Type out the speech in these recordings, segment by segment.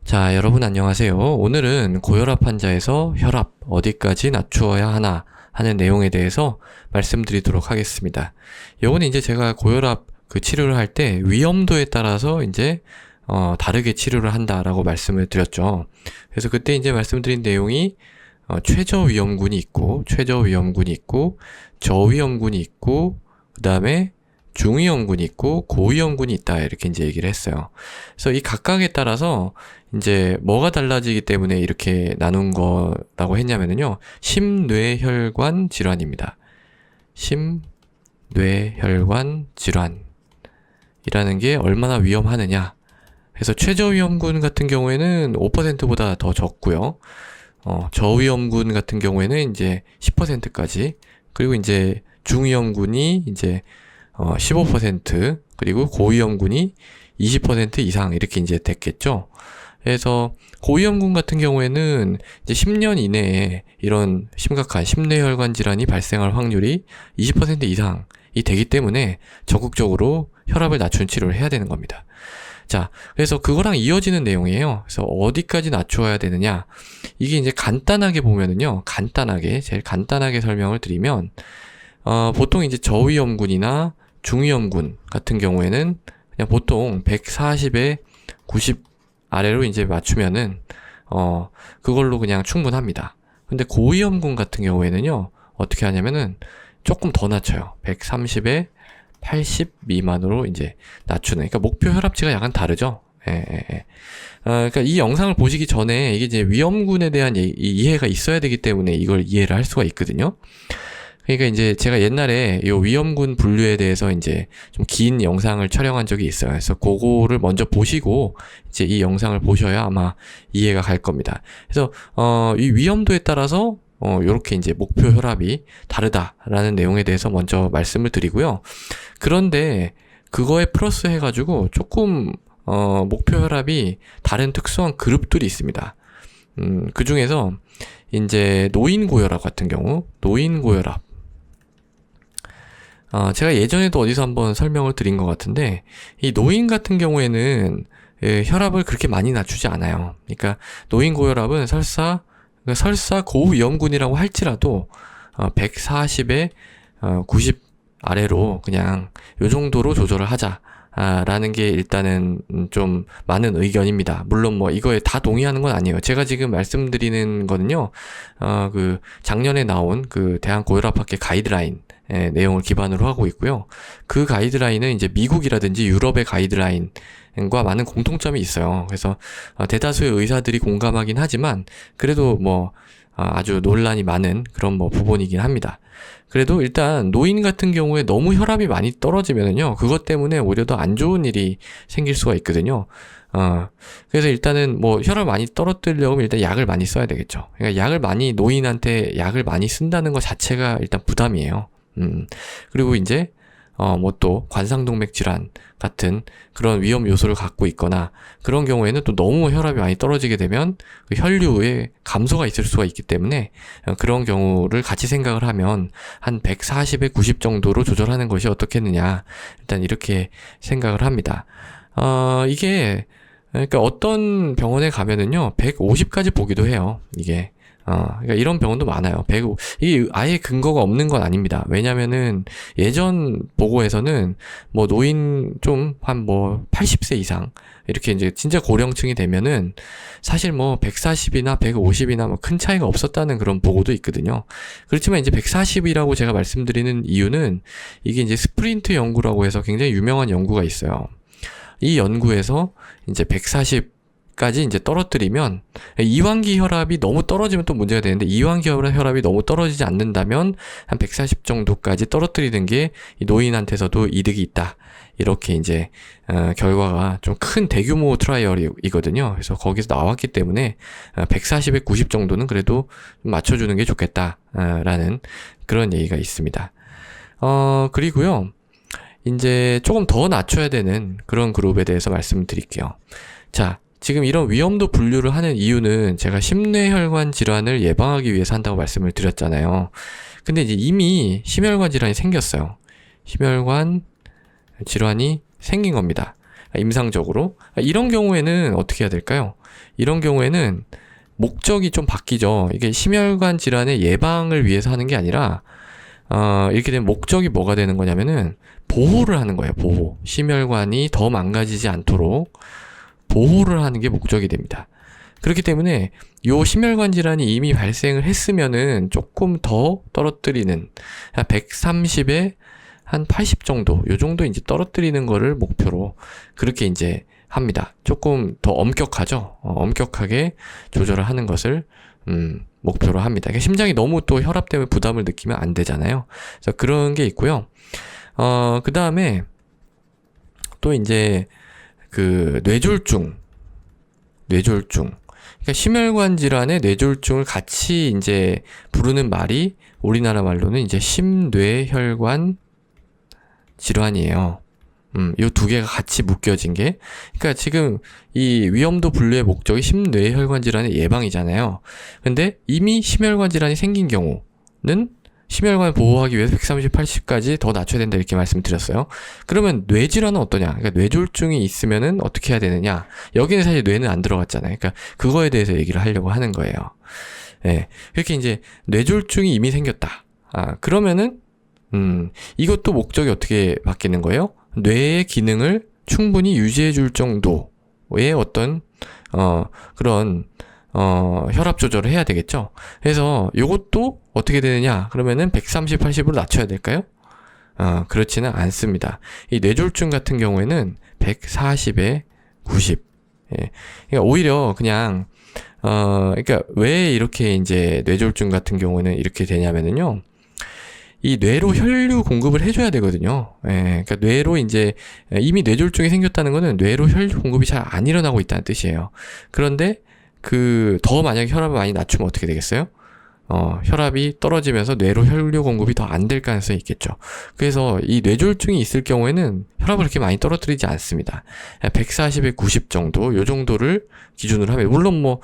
자, 여러분 안녕하세요. 오늘은 고혈압 환자에서 혈압 어디까지 낮추어야 하나 하는 내용에 대해서 말씀드리도록 하겠습니다. 요거는 이제 제가 고혈압 치료를 할 때 위험도에 따라서 이제 다르게 치료를 한다라고 말씀을 드렸죠. 그래서 그때 이제 말씀드린 내용이 최저 위험군이 있고 저위험군이 있고 그다음에 중위험군이 있고 고위험군이 있다 이렇게 이제 얘기를 했어요. 그래서 이 각각에 따라서 이제 뭐가 달라지기 때문에 이렇게 나눈 거라고 했냐면요. 심뇌혈관 질환입니다. 심뇌혈관 질환이라는 게 얼마나 위험하느냐. 그래서 최저위험군 같은 경우에는 5%보다 더 적고요. 저위험군 같은 경우에는 이제 10%까지, 그리고 이제 중위험군이 이제 15%, 그리고 고위험군이 20% 이상 이렇게 이제 됐겠죠. 그래서 고위험군 같은 경우에는 이제 10년 이내에 이런 심각한 심뇌혈관 질환이 발생할 확률이 20% 이상이 되기 때문에 적극적으로 혈압을 낮추는 치료를 해야 되는 겁니다. 자, 그래서 그거랑 이어지는 내용이에요. 그래서 어디까지 낮춰야 되느냐? 이게 이제 간단하게 보면은요, 제일 간단하게 설명을 드리면, 보통 이제 저위험군이나 중위험군 같은 경우에는 그냥 보통 140에 90 아래로 이제 맞추면은, 그걸로 그냥 충분합니다. 근데 고위험군 같은 경우에는요, 어떻게 하냐면은 조금 더 낮춰요. 130에 80 미만으로 이제 낮추는. 그러니까 목표 혈압치가 약간 다르죠? 예. 그러니까 이 영상을 보시기 전에 이게 이제 위험군에 대한 이해가 있어야 되기 때문에 이걸 이해를 할 수가 있거든요. 그러니까 이제 제가 옛날에 이 위험군 분류에 대해서 이제 좀 긴 영상을 촬영한 적이 있어요. 그래서 그거를 먼저 보시고 이제 이 영상을 보셔야 아마 이해가 갈 겁니다. 그래서 이 위험도에 따라서 요렇게 이제 목표 혈압이 다르다라는 내용에 대해서 먼저 말씀을 드리고요. 그런데 그거에 플러스 해가지고 조금 목표 혈압이 다른 특수한 그룹들이 있습니다. 그 중에서 이제 노인 고혈압 같은 경우, 제가 예전에도 어디서 한번 설명을 드린 것 같은데, 이 노인 같은 경우에는 혈압을 그렇게 많이 낮추지 않아요. 그러니까 노인 고혈압은 설사 고위험군이라고 할지라도 140에 90 아래로 그냥 요 정도로 조절을 하자. 라는 게 일단은 좀 많은 의견입니다. 물론 뭐 이거에 다 동의하는 건 아니에요. 제가 지금 말씀드리는 거는요, 그 작년에 나온 그 대한고혈압학회 가이드라인 내용을 기반으로 하고 있고요. 그 가이드라인은 이제 미국이라든지 유럽의 가이드라인과 많은 공통점이 있어요. 그래서 대다수의 의사들이 공감하긴 하지만 그래도 뭐 아주 논란이 많은 그런 뭐 부분이긴 합니다. 그래도 일단 노인 같은 경우에 너무 혈압이 많이 떨어지면은요, 그것 때문에 오히려 더 안 좋은 일이 생길 수가 있거든요. 그래서 일단은 뭐 혈압 많이 떨어뜨리려면 일단 약을 많이 써야 되겠죠. 그러니까 노인한테 약을 많이 쓴다는 것 자체가 일단 부담이에요. 그리고 이제 뭐 또 관상동맥 질환 같은 그런 위험 요소를 갖고 있거나 그런 경우에는 또 너무 혈압이 많이 떨어지게 되면 그 혈류에 감소가 있을 수가 있기 때문에 그런 경우를 같이 생각을 하면 한 140에 90 정도로 조절하는 것이 어떻겠느냐, 일단 이렇게 생각을 합니다. 이게 그러니까 어떤 병원에 가면은요 150까지 보기도 해요. 이게 그러니까 이런 병원도 많아요. 이게 아예 근거가 없는 건 아닙니다. 왜냐면은 예전 보고에서는 뭐 노인 좀 한 뭐 80세 이상 이렇게 이제 진짜 고령층이 되면은 사실 뭐 140이나 150이나 뭐 큰 차이가 없었다는 그런 보고도 있거든요. 그렇지만 이제 140이라고 제가 말씀드리는 이유는 이게 이제 스프린트 연구라고 해서 굉장히 유명한 연구가 있어요. 이 연구에서 이제 140까지 이제 떨어뜨리면, 이완기 혈압이 너무 떨어지면 또 문제가 되는데, 이완기 혈압이 너무 떨어지지 않는다면 한 140 정도까지 떨어뜨리는 게 이 노인한테서도 이득이 있다. 이렇게 이제 결과가 좀 큰 대규모 트라이얼이거든요. 그래서 거기서 나왔기 때문에 140에 90 정도는 그래도 좀 맞춰주는 게 좋겠다 라는 그런 얘기가 있습니다. 그리고요, 이제 조금 더 낮춰야 되는 그런 그룹에 대해서 말씀드릴게요. 자, 지금 이런 위험도 분류를 하는 이유는 제가 심뇌혈관 질환을 예방하기 위해서 한다고 말씀을 드렸잖아요. 근데 이제 이미 심혈관 질환이 생겼어요. 심혈관 질환이 생긴 겁니다. 임상적으로. 이런 경우에는 어떻게 해야 될까요? 이런 경우에는 목적이 좀 바뀌죠. 이게 심혈관 질환의 예방을 위해서 하는 게 아니라 이렇게 되면 목적이 뭐가 되는 거냐면은 보호를 하는 거예요. 보호. 심혈관이 더 망가지지 않도록 보호를 하는 게 목적이 됩니다. 그렇기 때문에 요 심혈관 질환이 이미 발생을 했으면은 조금 더 떨어뜨리는 130에 한 80 정도, 요 정도 이제 떨어뜨리는 거를 목표로 그렇게 이제 합니다. 조금 더 엄격하죠. 엄격하게 조절을 하는 것을 목표로 합니다. 그러니까 심장이 너무 또 혈압 때문에 부담을 느끼면 안 되잖아요. 그래서 그런 게 있고요. 그 다음에 또 이제 그 뇌졸중. 그러니까 심혈관 질환의 뇌졸중을 같이 이제 부르는 말이 우리나라 말로는 이제 심뇌혈관 질환이에요. 요 두 개가 같이 묶여진 게. 그러니까 지금 이 위험도 분류의 목적이 심뇌혈관 질환의 예방이잖아요. 근데 이미 심혈관 질환이 생긴 경우는 심혈관을 보호하기 위해서 130, 80까지 더 낮춰야 된다 이렇게 말씀드렸어요. 그러면 뇌질환은 어떠냐? 그러니까 뇌졸중이 있으면은 어떻게 해야 되느냐? 여기는 사실 뇌는 안 들어갔잖아요. 그러니까 그거에 대해서 얘기를 하려고 하는 거예요. 예. 그렇게 이제 뇌졸중이 이미 생겼다. 그러면은 이것도 목적이 어떻게 바뀌는 거예요? 뇌의 기능을 충분히 유지해 줄 정도의 어떤 그런 혈압 조절을 해야 되겠죠. 그래서 요것도 어떻게 되느냐? 그러면은 130, 80으로 낮춰야 될까요? 그렇지는 않습니다. 이 뇌졸중 같은 경우에는 140에 90. 예. 그러니까 오히려 그냥 그러니까 왜 이렇게 이제 뇌졸중 같은 경우는 이렇게 되냐면은요. 이 뇌로 혈류 공급을 해줘야 되거든요. 예, 그러니까 뇌로 이제 이미 뇌졸중이 생겼다는 거는 뇌로 혈류 공급이 잘 안 일어나고 있다는 뜻이에요. 그런데 더 만약에 혈압을 많이 낮추면 어떻게 되겠어요? 혈압이 떨어지면서 뇌로 혈류 공급이 더 안 될 가능성이 있겠죠. 그래서 이 뇌졸중이 있을 경우에는 혈압을 그렇게 많이 떨어뜨리지 않습니다. 140에 90 정도, 요 정도를 기준으로 하면, 물론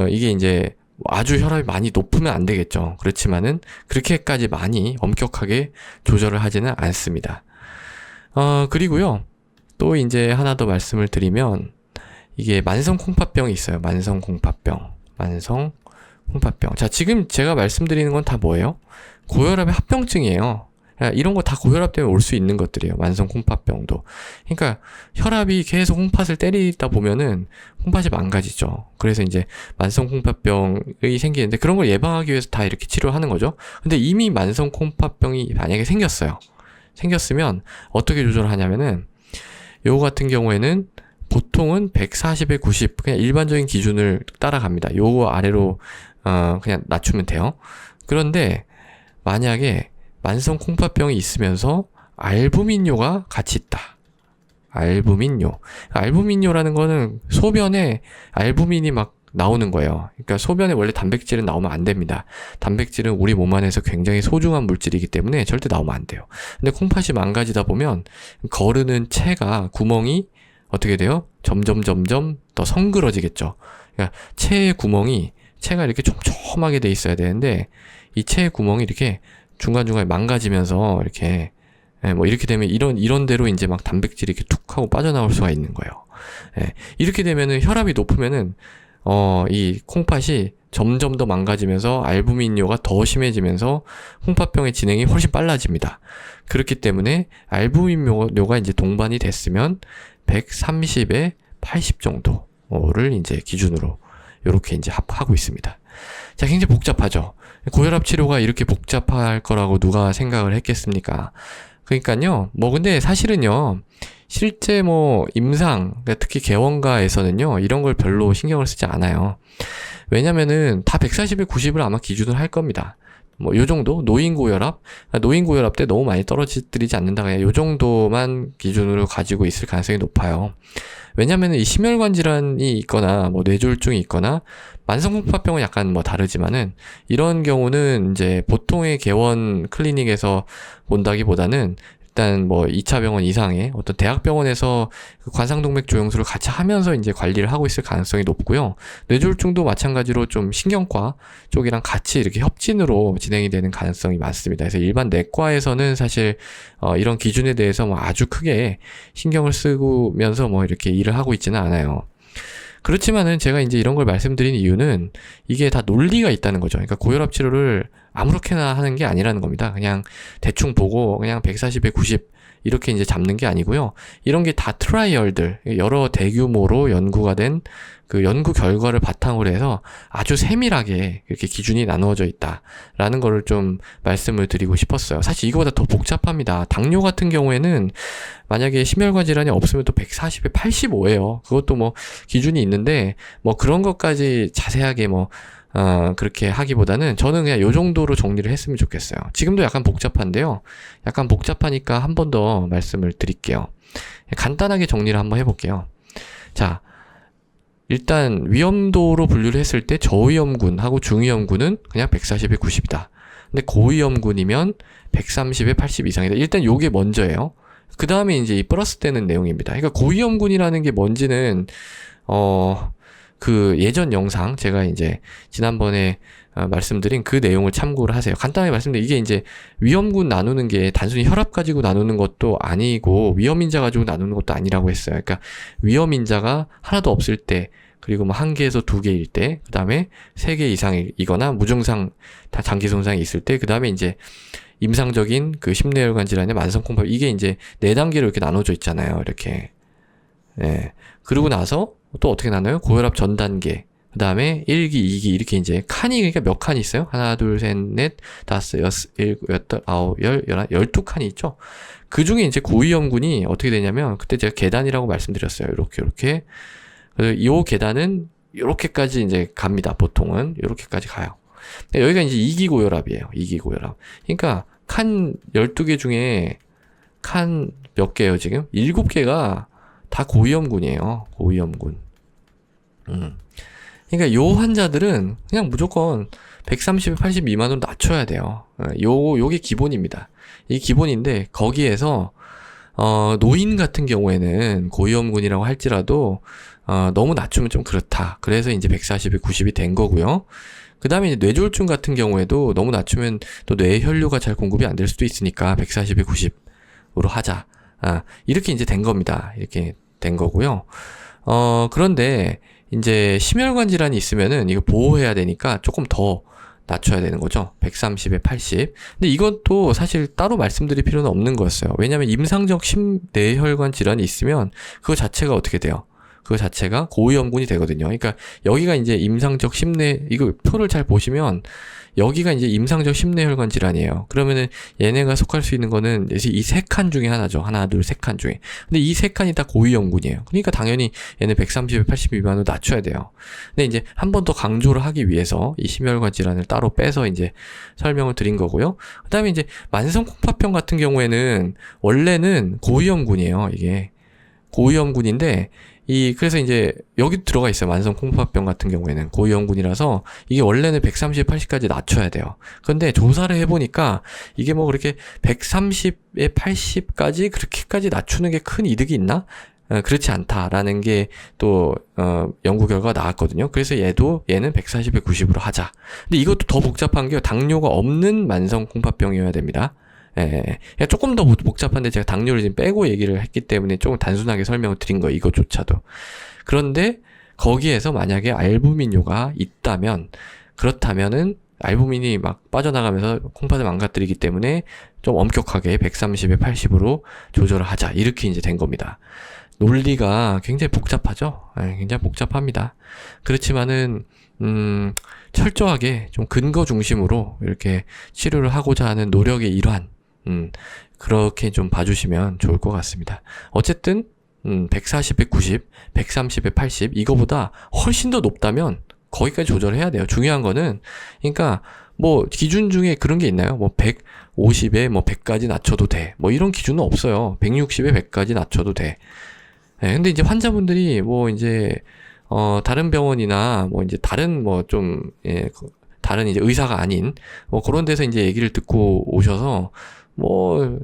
이게 이제 아주 혈압이 많이 높으면 안 되겠죠. 그렇지만은 그렇게까지 많이 엄격하게 조절을 하지는 않습니다. 그리고요. 또 이제 하나 더 말씀을 드리면 이게 만성 콩팥병이 있어요. 만성 콩팥병. 자, 지금 제가 말씀드리는 건 다 뭐예요? 고혈압의 합병증이에요. 이런 거 다 고혈압 때문에 올 수 있는 것들이에요. 만성 콩팥병도. 그러니까 혈압이 계속 콩팥을 때리다 보면은 콩팥이 망가지죠. 그래서 이제 만성 콩팥병이 생기는데 그런 걸 예방하기 위해서 다 이렇게 치료하는 거죠. 근데 이미 만성 콩팥병이 만약에 생겼으면 어떻게 조절을 하냐면은 요거 같은 경우에는 보통은 140에 90 그냥 일반적인 기준을 따라갑니다. 요거 아래로 그냥 낮추면 돼요. 그런데 만약에 만성 콩팥병이 있으면서 알부민뇨가 같이 있다. 알부민뇨라는 거는 소변에 알부민이 막 나오는 거예요. 그러니까 소변에 원래 단백질은 나오면 안 됩니다. 단백질은 우리 몸 안에서 굉장히 소중한 물질이기 때문에 절대 나오면 안 돼요. 근데 콩팥이 망가지다 보면 거르는 체가 구멍이 어떻게 돼요? 점점 더 성그러지겠죠. 그러니까 체가 이렇게 촘촘하게 돼 있어야 되는데 이 체의 구멍이 이렇게 중간중간에 망가지면서 이렇게 이렇게 되면 이런 데로 이제 막 단백질이 이렇게 툭 하고 빠져나올 수가 있는 거예요. 이렇게 되면은 혈압이 높으면은 이 콩팥이 점점 더 망가지면서 알부민뇨가 더 심해지면서 콩팥병의 진행이 훨씬 빨라집니다. 그렇기 때문에 알부민뇨가 이제 동반이 됐으면 130에 80 정도를 이제 기준으로 이렇게 이제 하고 있습니다. 자, 굉장히 복잡하죠. 고혈압 치료가 이렇게 복잡할 거라고 누가 생각을 했겠습니까? 그러니까요. 근데 사실은요. 실제 임상, 특히 개원가에서는요. 이런 걸 별로 신경을 쓰지 않아요. 왜냐면은 다 140에 90을 아마 기준을 할 겁니다. 요 정도? 노인고혈압 때 너무 많이 떨어뜨리지 않는다. 그냥 요 정도만 기준으로 가지고 있을 가능성이 높아요. 왜냐면은 이 심혈관 질환이 있거나 뇌졸중이 있거나 만성콩팥병은 약간 다르지만은 이런 경우는 이제 보통의 개원 클리닉에서 본다기보다는 일단 뭐 2차 병원 이상의 어떤 대학병원에서 그 관상동맥 조영술을 같이 하면서 이제 관리를 하고 있을 가능성이 높고요. 뇌졸중도 마찬가지로 좀 신경과 쪽이랑 같이 이렇게 협진으로 진행이 되는 가능성이 많습니다. 그래서 일반 내과에서는 사실 이런 기준에 대해서 뭐 아주 크게 신경을 쓰면서 뭐 이렇게 일을 하고 있지는 않아요. 그렇지만은 제가 이제 이런 걸 말씀드린 이유는 이게 다 논리가 있다는 거죠. 그러니까 고혈압 치료를 아무렇게나 하는 게 아니라는 겁니다. 그냥 대충 보고 그냥 140에 90 이렇게 이제 잡는 게 아니고요. 이런 게 다 트라이얼들, 여러 대규모로 연구가 된 그 연구 결과를 바탕으로 해서 아주 세밀하게 이렇게 기준이 나누어져 있다라는 거를 좀 말씀을 드리고 싶었어요. 사실 이거보다 더 복잡합니다. 당뇨 같은 경우에는 만약에 심혈관 질환이 없으면 또 140에 85예요. 그것도 뭐 기준이 있는데 뭐 그런 것까지 자세하게 뭐 그렇게 하기보다는 저는 그냥 요 정도로 정리를 했으면 좋겠어요. 지금도 약간 복잡한데요. 약간 복잡하니까 한 번 더 말씀을 드릴게요. 간단하게 정리를 한번 해볼게요. 자, 일단 위험도로 분류를 했을 때 저위험군하고 중위험군은 그냥 140에 90이다. 근데 고위험군이면 130에 80 이상이다. 일단 요게 먼저예요. 그 다음에 이제 이 플러스 되는 내용입니다. 그러니까 고위험군이라는 게 뭔지는 그 예전 영상 제가 이제 지난번에 말씀드린 그 내용을 참고를 하세요. 간단하게 말씀드리면 이게 이제 위험군 나누는 게 단순히 혈압 가지고 나누는 것도 아니고 위험인자 가지고 나누는 것도 아니라고 했어요. 그러니까 위험인자가 하나도 없을 때 그리고 뭐 1개에서 2개일 때, 그 다음에 3개 이상이거나 무증상 다 장기 손상이 있을 때, 그 다음에 이제 임상적인 그 심뇌혈관 질환의 만성콩팥 이게 이제 4단계로 이렇게 나눠져 있잖아요. 이렇게. 예. 그러고 나서 또 어떻게 나눠요? 고혈압 전 단계. 그 다음에 1기, 2기 이렇게 이제 칸이 그러니까 몇 칸이 있어요? 하나, 둘, 셋, 넷, 다섯, 여섯, 일곱, 여덟, 아홉, 열, 열한, 12칸이 있죠? 그 중에 이제 고위험군이 어떻게 되냐면 그때 제가 계단이라고 말씀드렸어요. 이렇게. 그래서 이 계단은 이렇게까지 이제 갑니다. 보통은 이렇게까지 가요. 여기가 이제 2기 고혈압이에요. 2기 고혈압. 그러니까 칸 12개 중에 칸 몇 개예요, 지금? 7개가 다 고위험군이에요. 고위험군. 그러니까 요 환자들은 그냥 무조건 130에 80 미만으로 낮춰야 돼요. 요게 기본입니다. 이 기본인데 거기에서 노인 같은 경우에는 고위험군이라고 할지라도 너무 낮추면 좀 그렇다. 그래서 이제 140에 90이 된 거고요. 그 다음에 이제 뇌졸중 같은 경우에도 너무 낮추면 또 뇌에 혈류가 잘 공급이 안 될 수도 있으니까 140에 90으로 하자. 이렇게 이제 된 겁니다. 이렇게 된 거고요. 그런데 이제 심혈관 질환이 있으면은 이거 보호해야 되니까 조금 더 낮춰야 되는 거죠. 130에 80. 근데 이것도 사실 따로 말씀드릴 필요는 없는 거였어요. 왜냐하면 임상적 심뇌혈관 질환이 있으면 그거 자체가 어떻게 돼요? 그거 자체가 고위험군이 되거든요. 그러니까 여기가 이제 임상적 이거 표를 잘 보시면 여기가 이제 임상적 심뇌혈관 질환이에요. 그러면은 얘네가 속할 수 있는 거는 이 3칸 중에 하나죠. 하나, 둘, 3칸 중에. 근데 이 3칸이 다 고위험군이에요. 그러니까 당연히 얘는 130에 80 미만으로 낮춰야 돼요. 근데 이제 한 번 더 강조를 하기 위해서 이 심혈관 질환을 따로 빼서 이제 설명을 드린 거고요. 그 다음에 이제 만성콩팥병 같은 경우에는 원래는 고위험군이에요. 이게. 고위험군인데 그래서 이제 여기 들어가 있어요. 만성콩팥병 같은 경우에는 고위험군이라서 이게 원래는 130에 80까지 낮춰야 돼요. 그런데 조사를 해보니까 이게 뭐 그렇게 130에 80까지 그렇게까지 낮추는 게 큰 이득이 있나? 그렇지 않다라는 게 또 연구 결과가 나왔거든요. 그래서 얘는 140에 90으로 하자. 근데 이것도 더 복잡한 게 당뇨가 없는 만성콩팥병이어야 됩니다. 예. 조금 더 복잡한데 제가 당뇨를 지금 빼고 얘기를 했기 때문에 조금 단순하게 설명을 드린 거예요. 이것조차도. 그런데 거기에서 만약에 알부민뇨가 있다면 그렇다면은 알부민이 막 빠져나가면서 콩팥을 망가뜨리기 때문에 좀 엄격하게 130에 80으로 조절을 하자. 이렇게 이제 된 겁니다. 논리가 굉장히 복잡하죠? 네, 굉장히 복잡합니다. 그렇지만은 철저하게 좀 근거 중심으로 이렇게 치료를 하고자 하는 노력의 일환 그렇게 좀 봐주시면 좋을 것 같습니다. 어쨌든 140에 90, 130에 80 이거보다 훨씬 더 높다면 거기까지 조절해야 돼요. 중요한 거는 그러니까 뭐 기준 중에 그런 게 있나요? 뭐 150에 뭐 100까지 낮춰도 돼. 뭐 이런 기준은 없어요. 160에 100까지 낮춰도 돼. 네, 근데 이제 환자분들이 뭐 이제 다른 병원이나 뭐 이제 다른 뭐 좀 다른 이제 의사가 아닌 뭐 그런 데서 이제 얘기를 듣고 오셔서 뭐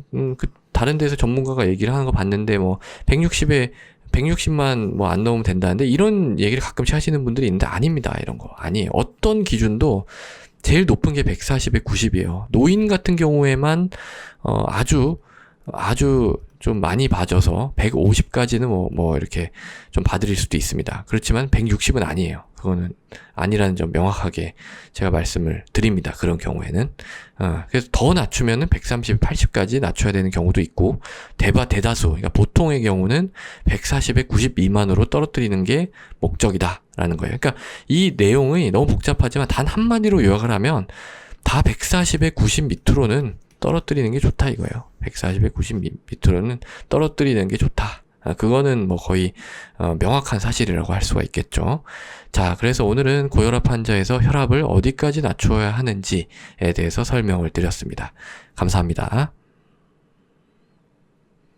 다른 데서 전문가가 얘기를 하는 거 봤는데 뭐 160만 뭐 안 넘으면 된다는데 이런 얘기를 가끔씩 하시는 분들이 있는데 아닙니다. 이런 거 아니에요. 어떤 기준도 제일 높은 게 140에 90이에요. 노인 같은 경우에만 아주 좀 많이 봐줘서 150까지는 뭐 이렇게 좀 봐드릴 수도 있습니다. 그렇지만 160은 아니에요. 그거는 아니라는 점 명확하게 제가 말씀을 드립니다. 그런 경우에는. 그래서 더 낮추면은 130, 80까지 낮춰야 되는 경우도 있고, 대다수, 그러니까 보통의 경우는 140에 90 미만으로 떨어뜨리는 게 목적이다라는 거예요. 그러니까 이 내용이 너무 복잡하지만 단 한마디로 요약을 하면 다 140에 90 밑으로는 떨어뜨리는 게 좋다 이거예요. 140에 90 밑으로는 떨어뜨리는 게 좋다. 그거는 뭐 거의 명확한 사실이라고 할 수가 있겠죠. 자, 그래서 오늘은 고혈압 환자에서 혈압을 어디까지 낮춰야 하는지에 대해서 설명을 드렸습니다. 감사합니다.